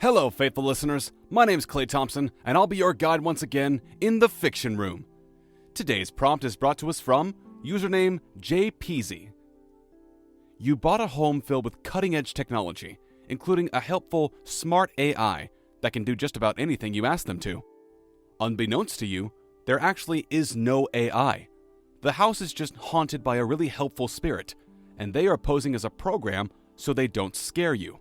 Hello, faithful listeners. My name's Clay Thompson, and I'll be your guide once again in the Fiction Room. Today's prompt is brought to us from username JPeasy. You bought a home filled with cutting-edge technology, including a helpful, smart AI that can do just about anything you ask them to. Unbeknownst to you, there actually is no AI. The house is just haunted by a really helpful spirit, and they are posing as a program so they don't scare you.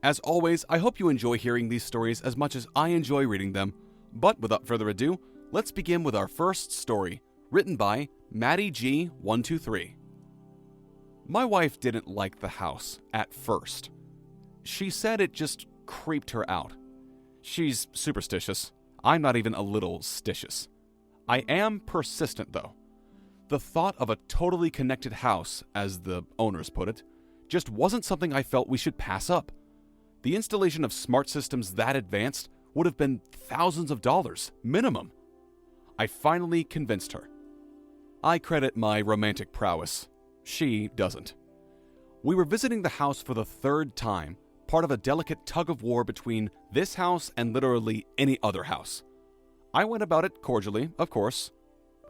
As always, I hope you enjoy hearing these stories as much as I enjoy reading them. But without further ado, let's begin with our first story, written by Maddie G123. My wife didn't like the house at first. She said it just creeped her out. She's superstitious. I'm not even a little stitious. I am persistent, though. The thought of a totally connected house, as the owners put it, just wasn't something I felt we should pass up. The installation of smart systems that advanced would have been thousands of dollars, minimum. I finally convinced her. I credit my romantic prowess. She doesn't. We were visiting the house for the third time, part of a delicate tug-of-war between this house and literally any other house. I went about it cordially, of course.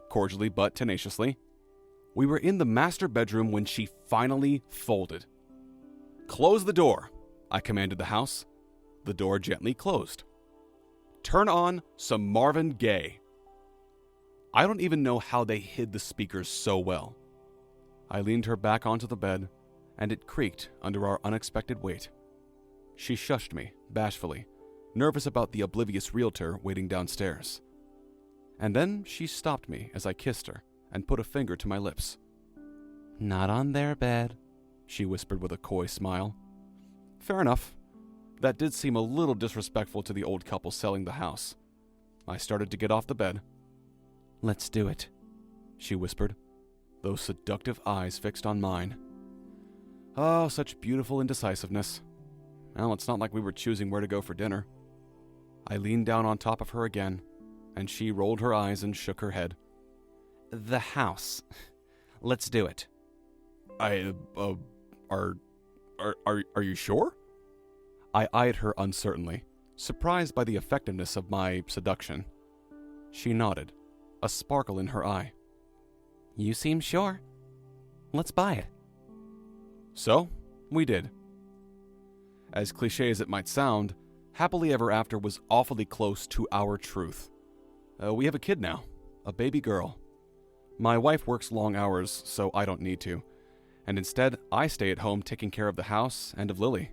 Cordially but tenaciously. We were in the master bedroom when she finally folded. "Close the door," I commanded the house. The door gently closed. "Turn on some Marvin Gaye." I don't even know how they hid the speakers so well. I leaned her back onto the bed, and it creaked under our unexpected weight. She shushed me, bashfully, nervous about the oblivious realtor waiting downstairs. And then she stopped me as I kissed her and put a finger to my lips. "Not on their bed," she whispered with a coy smile. Fair enough. That did seem a little disrespectful to the old couple selling the house. I started to get off the bed. "Let's do it," she whispered, those seductive eyes fixed on mine. Oh, such beautiful indecisiveness. Well, it's not like we were choosing where to go for dinner. I leaned down on top of her again, and she rolled her eyes and shook her head. "The house. Let's do it." Are you sure?" I eyed her uncertainly, surprised by the effectiveness of my seduction. She nodded, a sparkle in her eye. "You seem sure. Let's buy it." So, we did. As cliché as it might sound, happily ever after was awfully close to our truth. We have a kid now, a baby girl. My wife works long hours, so I don't need to. And instead, I stay at home taking care of the house and of Lily.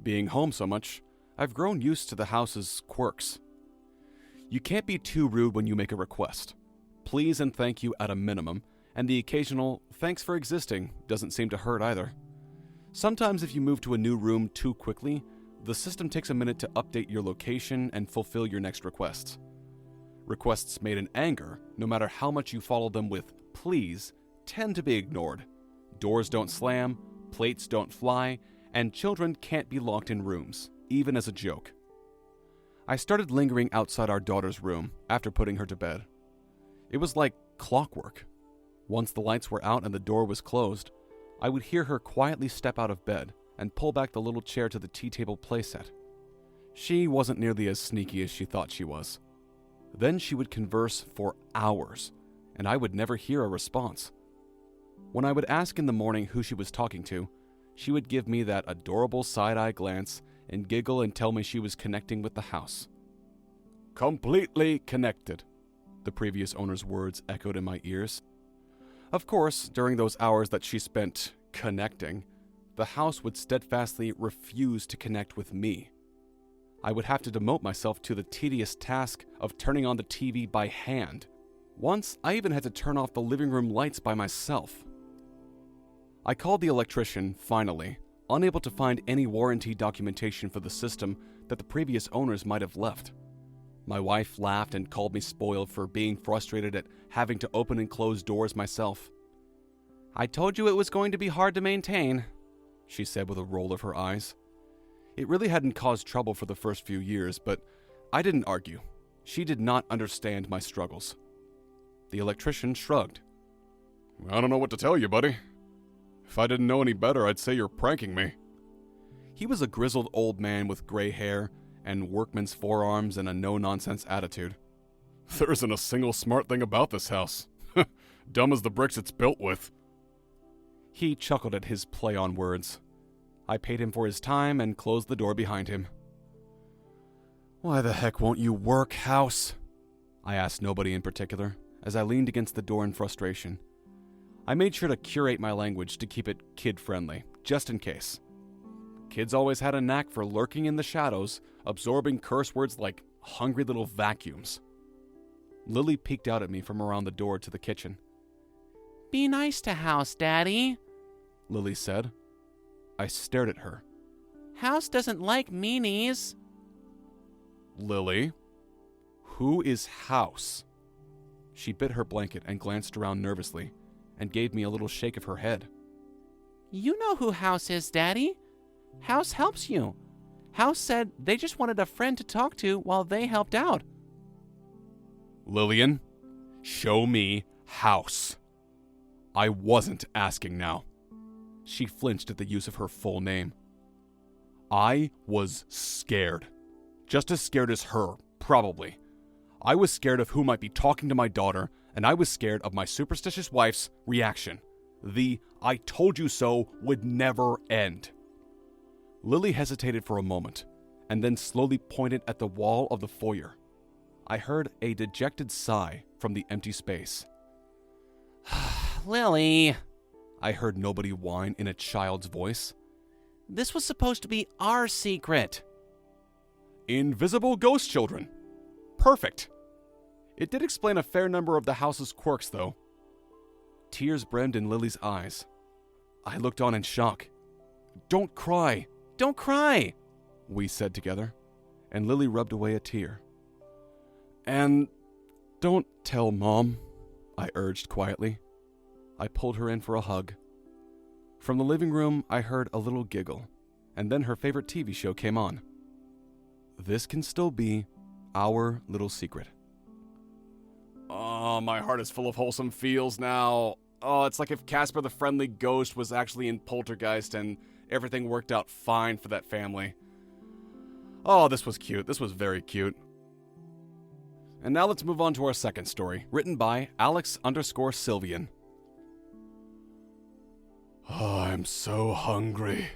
Being home so much, I've grown used to the house's quirks. You can't be too rude when you make a request. Please and thank you at a minimum, and the occasional thanks for existing doesn't seem to hurt either. Sometimes if you move to a new room too quickly, the system takes a minute to update your location and fulfill your next requests. Requests made in anger, no matter how much you follow them with please, tend to be ignored. Doors don't slam, plates don't fly, and children can't be locked in rooms, even as a joke. I started lingering outside our daughter's room after putting her to bed. It was like clockwork. Once the lights were out and the door was closed, I would hear her quietly step out of bed and pull back the little chair to the tea table playset. She wasn't nearly as sneaky as she thought she was. Then she would converse for hours, and I would never hear a response. When I would ask in the morning who she was talking to, she would give me that adorable side-eye glance and giggle and tell me she was connecting with the house. "Completely connected," the previous owner's words echoed in my ears. Of course, during those hours that she spent connecting, the house would steadfastly refuse to connect with me. I would have to devote myself to the tedious task of turning on the TV by hand. Once, I even had to turn off the living room lights by myself. I called the electrician, finally, unable to find any warranty documentation for the system that the previous owners might have left. My wife laughed and called me spoiled for being frustrated at having to open and close doors myself. "I told you it was going to be hard to maintain," she said with a roll of her eyes. It really hadn't caused trouble for the first few years, but I didn't argue. She did not understand my struggles. The electrician shrugged. "I don't know what to tell you, buddy. If I didn't know any better, I'd say you're pranking me." He was a grizzled old man with gray hair and workman's forearms and a no-nonsense attitude. "There isn't a single smart thing about this house. Dumb as the bricks it's built with." He chuckled at his play on words. I paid him for his time and closed the door behind him. "Why the heck won't you work, house?" I asked nobody in particular, as I leaned against the door in frustration. I made sure to curate my language to keep it kid-friendly, just in case. Kids always had a knack for lurking in the shadows, absorbing curse words like hungry little vacuums. Lily peeked out at me from around the door to the kitchen. "Be nice to House, Daddy," Lily said. I stared at her. "House doesn't like meanies." "Lily, who is House?" She bit her blanket and glanced around nervously and gave me a little shake of her head. "You know who House is, Daddy. House helps you. House said they just wanted a friend to talk to while they helped out." "Lillian, show me House." I wasn't asking now. She flinched at the use of her full name. I was scared. Just as scared as her, probably. I was scared of who might be talking to my daughter, and I was scared of my superstitious wife's reaction. The "I told you so" would never end. Lily hesitated for a moment, and then slowly pointed at the wall of the foyer. I heard a dejected sigh from the empty space. "Lily," I heard nobody whine in a child's voice. "This was supposed to be our secret." Invisible ghost children. Perfect. It did explain a fair number of the house's quirks, though. Tears brimmed in Lily's eyes. I looked on in shock. "Don't cry! Don't cry!" we said together, and Lily rubbed away a tear. "And don't tell Mom," I urged quietly. I pulled her in for a hug. From the living room, I heard a little giggle, and then her favorite TV show came on. This can still be our little secret. Oh, my heart is full of wholesome feels now. Oh, it's like if Casper the Friendly Ghost was actually in Poltergeist and everything worked out fine for that family. Oh, this was cute. This was very cute. And now let's move on to our second story, written by Alex_Sylvian. Oh, I'm so hungry.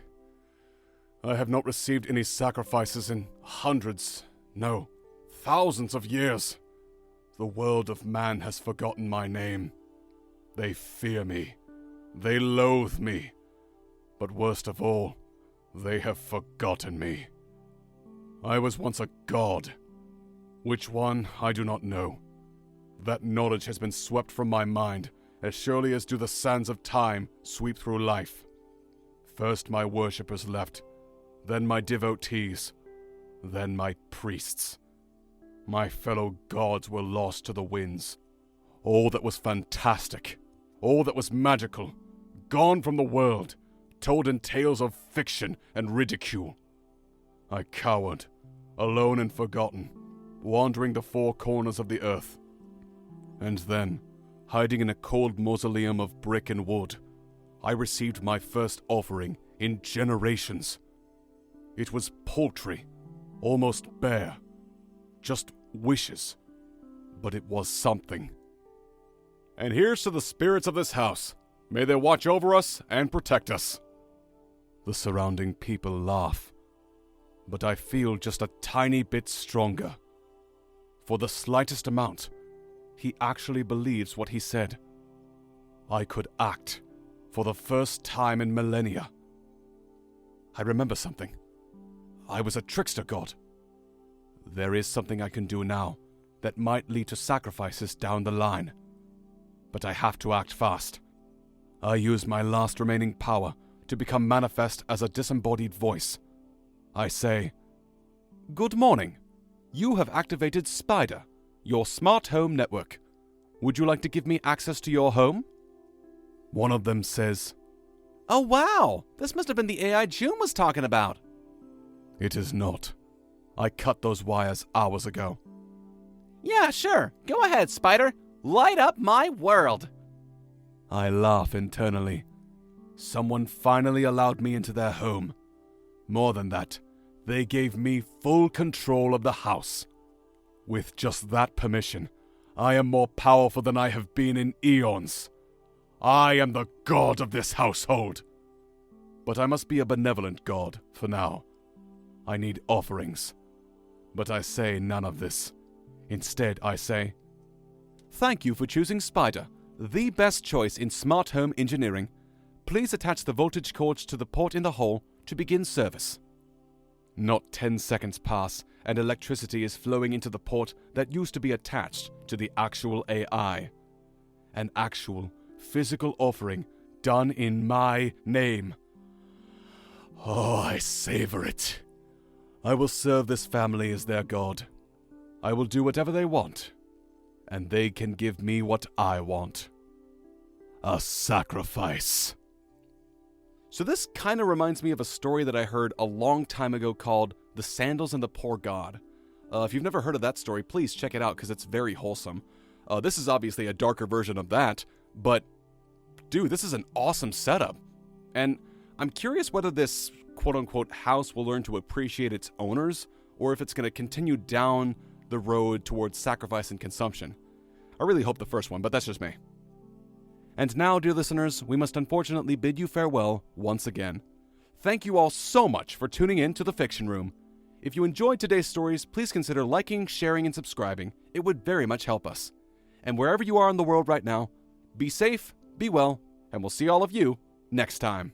I have not received any sacrifices in hundreds, no, thousands of years. The world of man has forgotten my name. They fear me. They loathe me. But worst of all, they have forgotten me. I was once a god. Which one, I do not know. That knowledge has been swept from my mind, as surely as do the sands of time sweep through life. First my worshippers left, then my devotees, then my priests. My fellow gods were lost to the winds. All that was fantastic, all that was magical, gone from the world, told in tales of fiction and ridicule. I cowered, alone and forgotten, wandering the four corners of the earth. And then, hiding in a cold mausoleum of brick and wood, I received my first offering in generations. It was paltry, almost bare, just wishes, but it was something. And here's to the spirits of this house. May they watch over us and protect us. The surrounding people laugh, but I feel just a tiny bit stronger. For the slightest amount, he actually believes what he said. I could act for the first time in millennia. I remember something. I was a trickster god. There is something I can do now that might lead to sacrifices down the line. But I have to act fast. I use my last remaining power to become manifest as a disembodied voice. I say, "Good morning. You have activated Spider, your smart home network. Would you like to give me access to your home?" One of them says, "Oh wow, this must have been the AI June was talking about." It is not. I cut those wires hours ago. "Yeah, sure. Go ahead, Spider. Light up my world." I laugh internally. Someone finally allowed me into their home. More than that, they gave me full control of the house. With just that permission, I am more powerful than I have been in eons. I am the god of this household. But I must be a benevolent god for now. I need offerings. But I say none of this. Instead, I say, thank you for choosing Spider, the best choice in smart home engineering. Please attach the voltage cords to the port in the hall to begin service. Not 10 seconds pass, and electricity is flowing into the port that used to be attached to the actual AI. An actual, physical offering done in my name. Oh, I savor it. I will serve this family as their god. I will do whatever they want, and they can give me what I want. A sacrifice. So this kind of reminds me of a story that I heard a long time ago called The Sandals and the Poor God. If you've never heard of that story, please check it out because it's very wholesome. This is obviously a darker version of that, but dude, this is an awesome setup. And I'm curious whether this quote-unquote house will learn to appreciate its owners, or if it's going to continue down the road towards sacrifice and consumption. I really hope the first one, but that's just me. And now, dear listeners, we must unfortunately bid you farewell once again. Thank you all so much for tuning in to The Fiction Room. If you enjoyed today's stories, please consider liking, sharing, and subscribing. It would very much help us. And wherever you are in the world right now, be safe, be well, and we'll see all of you next time.